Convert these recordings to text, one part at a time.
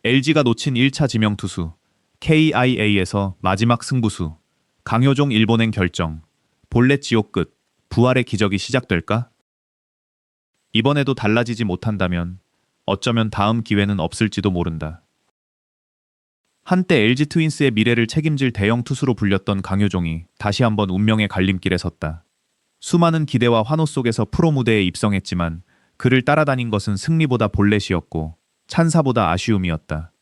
LG가 놓친 1차 지명 투수, KIA에서 마지막 승부수, 강효종 일본행 결정, 볼넷 지옥 끝, 부활의 기적이 시작될까? 이번에도 달라지지 못한다면 어쩌면 다음 기회는 없을지도 모른다. 한때 LG 트윈스의 미래를 책임질 대형 투수로 불렸던 강효종이 다시 한번 운명의 갈림길에 섰다. 수많은 기대와 환호 속에서 프로 무대에 입성했지만 그를 따라다닌 것은 승리보다 볼넷이었고 찬사보다 아쉬움이었다.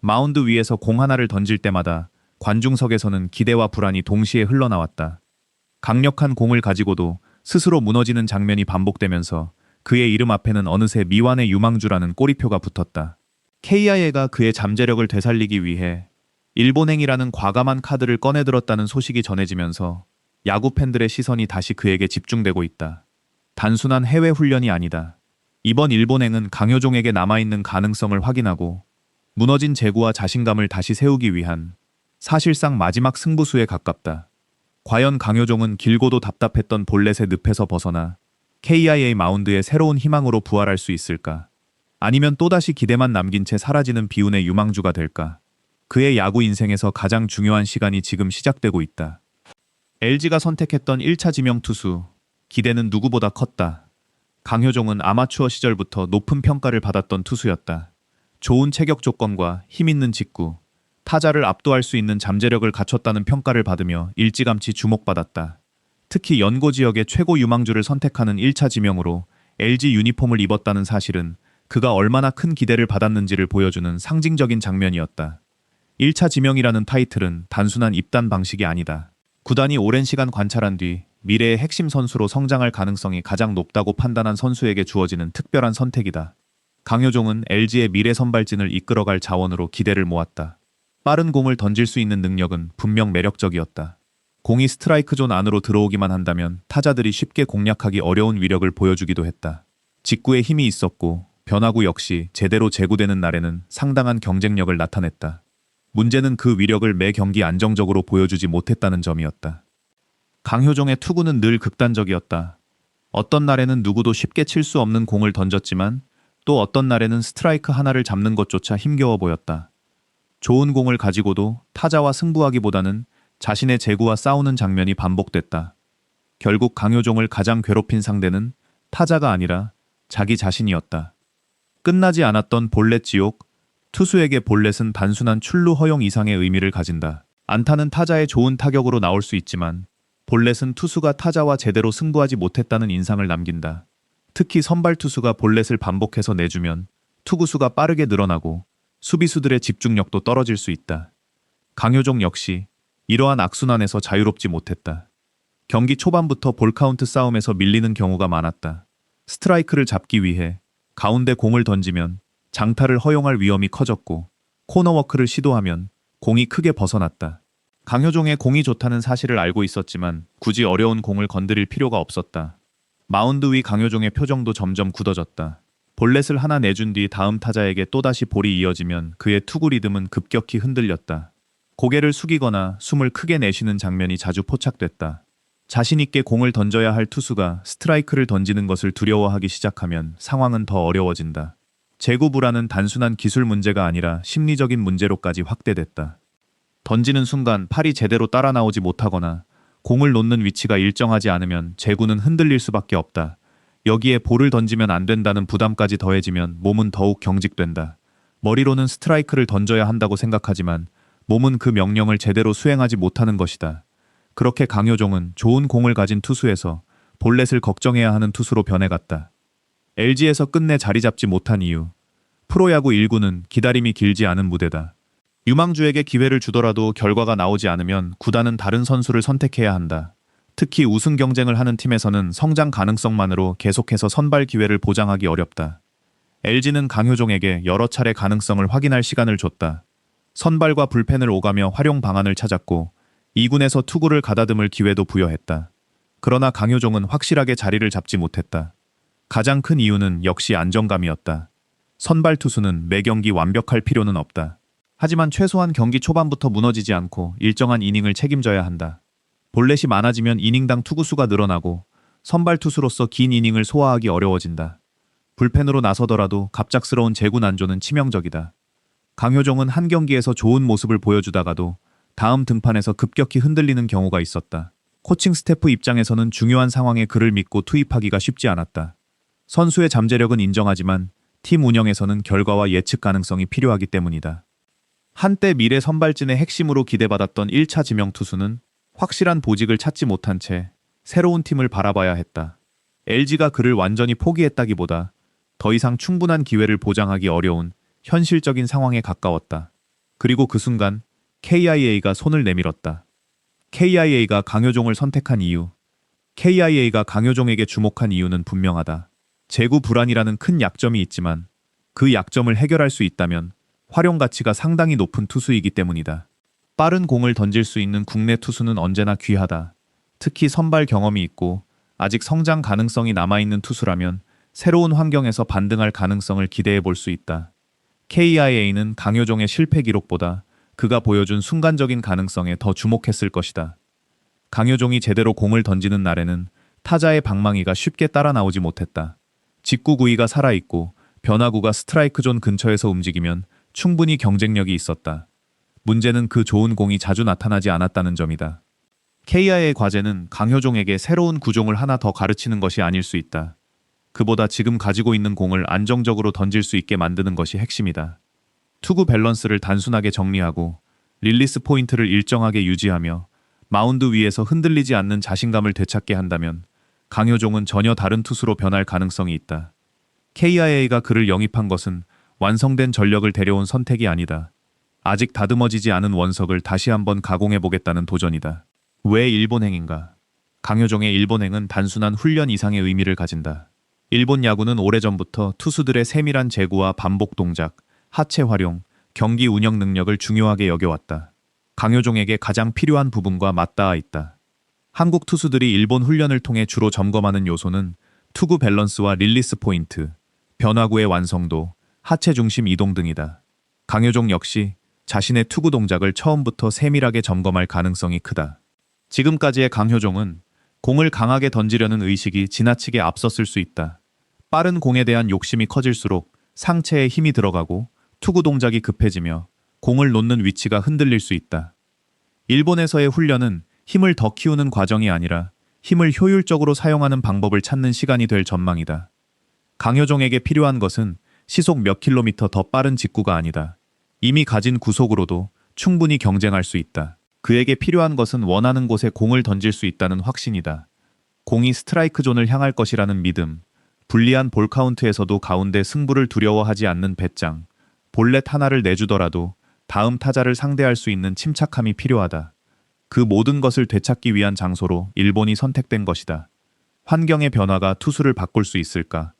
마운드 위에서 공 하나를 던질 때마다 관중석에서는 기대와 불안이 동시에 흘러나왔다. 강력한 공을 가지고도 스스로 무너지는 장면이 반복되면서 그의 이름 앞에는 어느새 미완의 유망주라는 꼬리표가 붙었다. KIA가 그의 잠재력을 되살리기 위해 일본행이라는 과감한 카드를 꺼내들었다는 소식이 전해지면서 야구 팬들의 시선이 다시 그에게 집중되고 있다. 단순한 해외 훈련이 아니다. 이번 일본행은 강효종에게 남아있는 가능성을 확인하고 무너진 제구와 자신감을 다시 세우기 위한 사실상 마지막 승부수에 가깝다. 과연 강효종은 길고도 답답했던 볼넷의 늪에서 벗어나 KIA 마운드의 새로운 희망으로 부활할 수 있을까? 아니면 또다시 기대만 남긴 채 사라지는 비운의 유망주가 될까? 그의 야구 인생에서 가장 중요한 시간이 지금 시작되고 있다. LG가 선택했던 1차 지명 투수, 기대는 누구보다 컸다. 강효종은 아마추어 시절부터 높은 평가를 받았던 투수였다. 좋은 체격 조건과 힘있는 직구, 타자를 압도할 수 있는 잠재력을 갖췄다는 평가를 받으며 일찌감치 주목받았다. 특히 연고 지역의 최고 유망주를 선택하는 1차 지명으로 LG 유니폼을 입었다는 사실은 그가 얼마나 큰 기대를 받았는지를 보여주는 상징적인 장면이었다. 1차 지명이라는 타이틀은 단순한 입단 방식이 아니다. 구단이 오랜 시간 관찰한 뒤 미래의 핵심 선수로 성장할 가능성이 가장 높다고 판단한 선수에게 주어지는 특별한 선택이다. 강효종은 LG의 미래 선발진을 이끌어갈 자원으로 기대를 모았다. 빠른 공을 던질 수 있는 능력은 분명 매력적이었다. 공이 스트라이크 존 안으로 들어오기만 한다면 타자들이 쉽게 공략하기 어려운 위력을 보여주기도 했다. 직구에 힘이 있었고 변화구 역시 제대로 제구되는 날에는 상당한 경쟁력을 나타냈다. 문제는 그 위력을 매 경기 안정적으로 보여주지 못했다는 점이었다. 강효종의 투구는 늘 극단적이었다. 어떤 날에는 누구도 쉽게 칠 수 없는 공을 던졌지만 또 어떤 날에는 스트라이크 하나를 잡는 것조차 힘겨워 보였다. 좋은 공을 가지고도 타자와 승부하기보다는 자신의 제구와 싸우는 장면이 반복됐다. 결국 강효종을 가장 괴롭힌 상대는 타자가 아니라 자기 자신이었다. 끝나지 않았던 볼넷 지옥, 투수에게 볼넷은 단순한 출루 허용 이상의 의미를 가진다. 안타는 타자의 좋은 타격으로 나올 수 있지만 볼넷은 투수가 타자와 제대로 승부하지 못했다는 인상을 남긴다. 특히 선발 투수가 볼넷을 반복해서 내주면 투구수가 빠르게 늘어나고 수비수들의 집중력도 떨어질 수 있다. 강효종 역시 이러한 악순환에서 자유롭지 못했다. 경기 초반부터 볼카운트 싸움에서 밀리는 경우가 많았다. 스트라이크를 잡기 위해 가운데 공을 던지면 장타를 허용할 위험이 커졌고 코너워크를 시도하면 공이 크게 벗어났다. 강효종의 공이 좋다는 사실을 알고 있었지만 굳이 어려운 공을 건드릴 필요가 없었다. 마운드 위 강효종의 표정도 점점 굳어졌다. 볼넷을 하나 내준 뒤 다음 타자에게 또다시 볼이 이어지면 그의 투구 리듬은 급격히 흔들렸다. 고개를 숙이거나 숨을 크게 내쉬는 장면이 자주 포착됐다. 자신 있게 공을 던져야 할 투수가 스트라이크를 던지는 것을 두려워하기 시작하면 상황은 더 어려워진다. 제구 불안은 단순한 기술 문제가 아니라 심리적인 문제로까지 확대됐다. 던지는 순간 팔이 제대로 따라 나오지 못하거나 공을 놓는 위치가 일정하지 않으면 제구는 흔들릴 수밖에 없다. 여기에 볼을 던지면 안 된다는 부담까지 더해지면 몸은 더욱 경직된다. 머리로는 스트라이크를 던져야 한다고 생각하지만 몸은 그 명령을 제대로 수행하지 못하는 것이다. 그렇게 강효종은 좋은 공을 가진 투수에서 볼넷을 걱정해야 하는 투수로 변해갔다. LG에서 끝내 자리 잡지 못한 이유. 프로야구 1구는 기다림이 길지 않은 무대다. 유망주에게 기회를 주더라도 결과가 나오지 않으면 구단은 다른 선수를 선택해야 한다. 특히 우승 경쟁을 하는 팀에서는 성장 가능성만으로 계속해서 선발 기회를 보장하기 어렵다. LG는 강효종에게 여러 차례 가능성을 확인할 시간을 줬다. 선발과 불펜을 오가며 활용 방안을 찾았고 2군에서 투구를 가다듬을 기회도 부여했다. 그러나 강효종은 확실하게 자리를 잡지 못했다. 가장 큰 이유는 역시 안정감이었다. 선발 투수는 매 경기 완벽할 필요는 없다. 하지만 최소한 경기 초반부터 무너지지 않고 일정한 이닝을 책임져야 한다. 볼넷이 많아지면 이닝당 투구수가 늘어나고 선발 투수로서 긴 이닝을 소화하기 어려워진다. 불펜으로 나서더라도 갑작스러운 제구 난조는 치명적이다. 강효종은 한 경기에서 좋은 모습을 보여주다가도 다음 등판에서 급격히 흔들리는 경우가 있었다. 코칭 스태프 입장에서는 중요한 상황에 그를 믿고 투입하기가 쉽지 않았다. 선수의 잠재력은 인정하지만 팀 운영에서는 결과와 예측 가능성이 필요하기 때문이다. 한때 미래 선발진의 핵심으로 기대받았던 1차 지명 투수는 확실한 보직을 찾지 못한 채 새로운 팀을 바라봐야 했다. LG가 그를 완전히 포기했다기보다 더 이상 충분한 기회를 보장하기 어려운 현실적인 상황에 가까웠다. 그리고 그 순간 KIA가 손을 내밀었다. KIA가 강효종을 선택한 이유, KIA가 강효종에게 주목한 이유는 분명하다. 재구 불안이라는 큰 약점이 있지만 그 약점을 해결할 수 있다면 활용 가치가 상당히 높은 투수이기 때문이다. 빠른 공을 던질 수 있는 국내 투수는 언제나 귀하다. 특히 선발 경험이 있고 아직 성장 가능성이 남아있는 투수라면 새로운 환경에서 반등할 가능성을 기대해 볼 수 있다. KIA는 강효종의 실패 기록보다 그가 보여준 순간적인 가능성에 더 주목했을 것이다. 강효종이 제대로 공을 던지는 날에는 타자의 방망이가 쉽게 따라 나오지 못했다. 직구 구위가 살아있고 변화구가 스트라이크 존 근처에서 움직이면 충분히 경쟁력이 있었다. 문제는 그 좋은 공이 자주 나타나지 않았다는 점이다. KIA의 과제는 강효종에게 새로운 구종을 하나 더 가르치는 것이 아닐 수 있다. 그보다 지금 가지고 있는 공을 안정적으로 던질 수 있게 만드는 것이 핵심이다. 투구 밸런스를 단순하게 정리하고 릴리스 포인트를 일정하게 유지하며 마운드 위에서 흔들리지 않는 자신감을 되찾게 한다면 강효종은 전혀 다른 투수로 변할 가능성이 있다. KIA가 그를 영입한 것은 완성된 전력을 데려온 선택이 아니다. 아직 다듬어지지 않은 원석을 다시 한번 가공해보겠다는 도전이다. 왜 일본행인가? 강효종의 일본행은 단순한 훈련 이상의 의미를 가진다. 일본 야구는 오래전부터 투수들의 세밀한 제구와 반복 동작, 하체 활용, 경기 운영 능력을 중요하게 여겨왔다. 강효종에게 가장 필요한 부분과 맞닿아 있다. 한국 투수들이 일본 훈련을 통해 주로 점검하는 요소는 투구 밸런스와 릴리스 포인트, 변화구의 완성도, 하체 중심 이동 등이다. 강효종 역시 자신의 투구 동작을 처음부터 세밀하게 점검할 가능성이 크다. 지금까지의 강효종은 공을 강하게 던지려는 의식이 지나치게 앞섰을 수 있다. 빠른 공에 대한 욕심이 커질수록 상체에 힘이 들어가고 투구 동작이 급해지며 공을 놓는 위치가 흔들릴 수 있다. 일본에서의 훈련은 힘을 더 키우는 과정이 아니라 힘을 효율적으로 사용하는 방법을 찾는 시간이 될 전망이다. 강효종에게 필요한 것은 시속 몇 킬로미터 더 빠른 직구가 아니다. 이미 가진 구속으로도 충분히 경쟁할 수 있다. 그에게 필요한 것은 원하는 곳에 공을 던질 수 있다는 확신이다. 공이 스트라이크 존을 향할 것이라는 믿음, 불리한 볼 카운트에서도 가운데 승부를 두려워하지 않는 배짱, 볼넷 하나를 내주더라도 다음 타자를 상대할 수 있는 침착함이 필요하다. 그 모든 것을 되찾기 위한 장소로 일본이 선택된 것이다. 환경의 변화가 투수를 바꿀 수 있을까?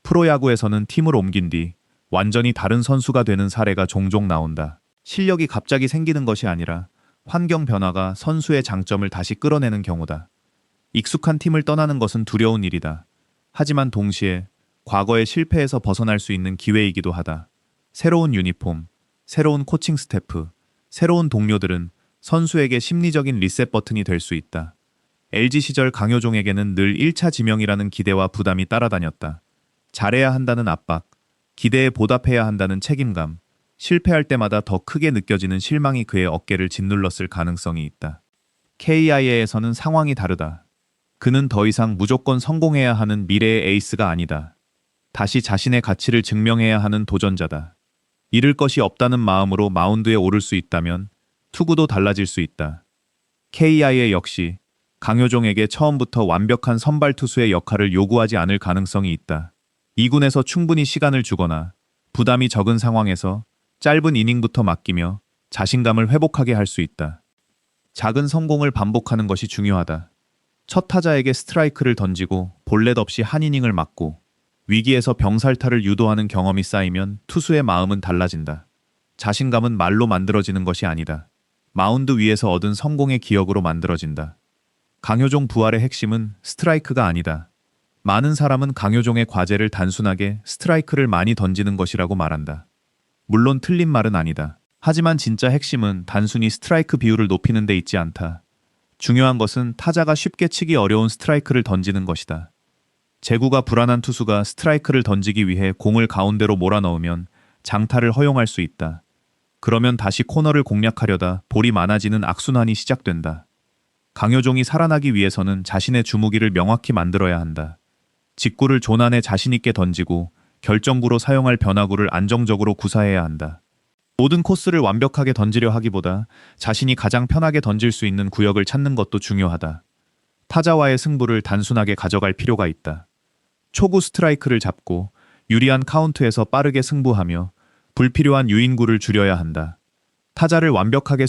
프로야구에서는 팀을 옮긴 뒤 완전히 다른 선수가 되는 사례가 종종 나온다. 실력이 갑자기 생기는 것이 아니라 환경 변화가 선수의 장점을 다시 끌어내는 경우다. 익숙한 팀을 떠나는 것은 두려운 일이다. 하지만 동시에 과거의 실패에서 벗어날 수 있는 기회이기도 하다. 새로운 유니폼, 새로운 코칭 스태프, 새로운 동료들은 선수에게 심리적인 리셋 버튼이 될 수 있다. LG 시절 강효종에게는 늘 1차 지명이라는 기대와 부담이 따라다녔다. 잘해야 한다는 압박, 기대에 보답해야 한다는 책임감, 실패할 때마다 더 크게 느껴지는 실망이 그의 어깨를 짓눌렀을 가능성이 있다. KIA에서는 상황이 다르다. 그는 더 이상 무조건 성공해야 하는 미래의 에이스가 아니다. 다시 자신의 가치를 증명해야 하는 도전자다. 잃을 것이 없다는 마음으로 마운드에 오를 수 있다면 투구도 달라질 수 있다. KIA 역시 강효종에게 처음부터 완벽한 선발 투수의 역할을 요구하지 않을 가능성이 있다. 2군에서 충분히 시간을 주거나 부담이 적은 상황에서 짧은 이닝부터 맡기며 자신감을 회복하게 할 수 있다. 작은 성공을 반복하는 것이 중요하다. 첫 타자에게 스트라이크를 던지고 볼넷 없이 한 이닝을 맞고 위기에서 병살타를 유도하는 경험이 쌓이면 투수의 마음은 달라진다. 자신감은 말로 만들어지는 것이 아니다. 마운드 위에서 얻은 성공의 기억으로 만들어진다. 강효종 부활의 핵심은 스트라이크가 아니다. 많은 사람은 강효종의 과제를 단순하게 스트라이크를 많이 던지는 것이라고 말한다. 물론 틀린 말은 아니다. 하지만 진짜 핵심은 단순히 스트라이크 비율을 높이는 데 있지 않다. 중요한 것은 타자가 쉽게 치기 어려운 스트라이크를 던지는 것이다. 제구가 불안한 투수가 스트라이크를 던지기 위해 공을 가운데로 몰아넣으면 장타를 허용할 수 있다. 그러면 다시 코너를 공략하려다 볼이 많아지는 악순환이 시작된다. 강효종이 살아나기 위해서는 자신의 주무기를 명확히 만들어야 한다. 직구를 존안에 자신있게 던지고 결정구로 사용할 변화구를 안정적으로 구사해야 한다. 모든 코스를 완벽하게 던지려 하기보다 자신이 가장 편하게 던질 수 있는 구역을 찾는 것도 중요하다. 타자와의 승부를 단순하게 가져갈 필요가 있다. 초구 스트라이크를 잡고 유리한 카운트에서 빠르게 승부하며 불필요한 유인구를 줄여야 한다. 타자를 완벽하게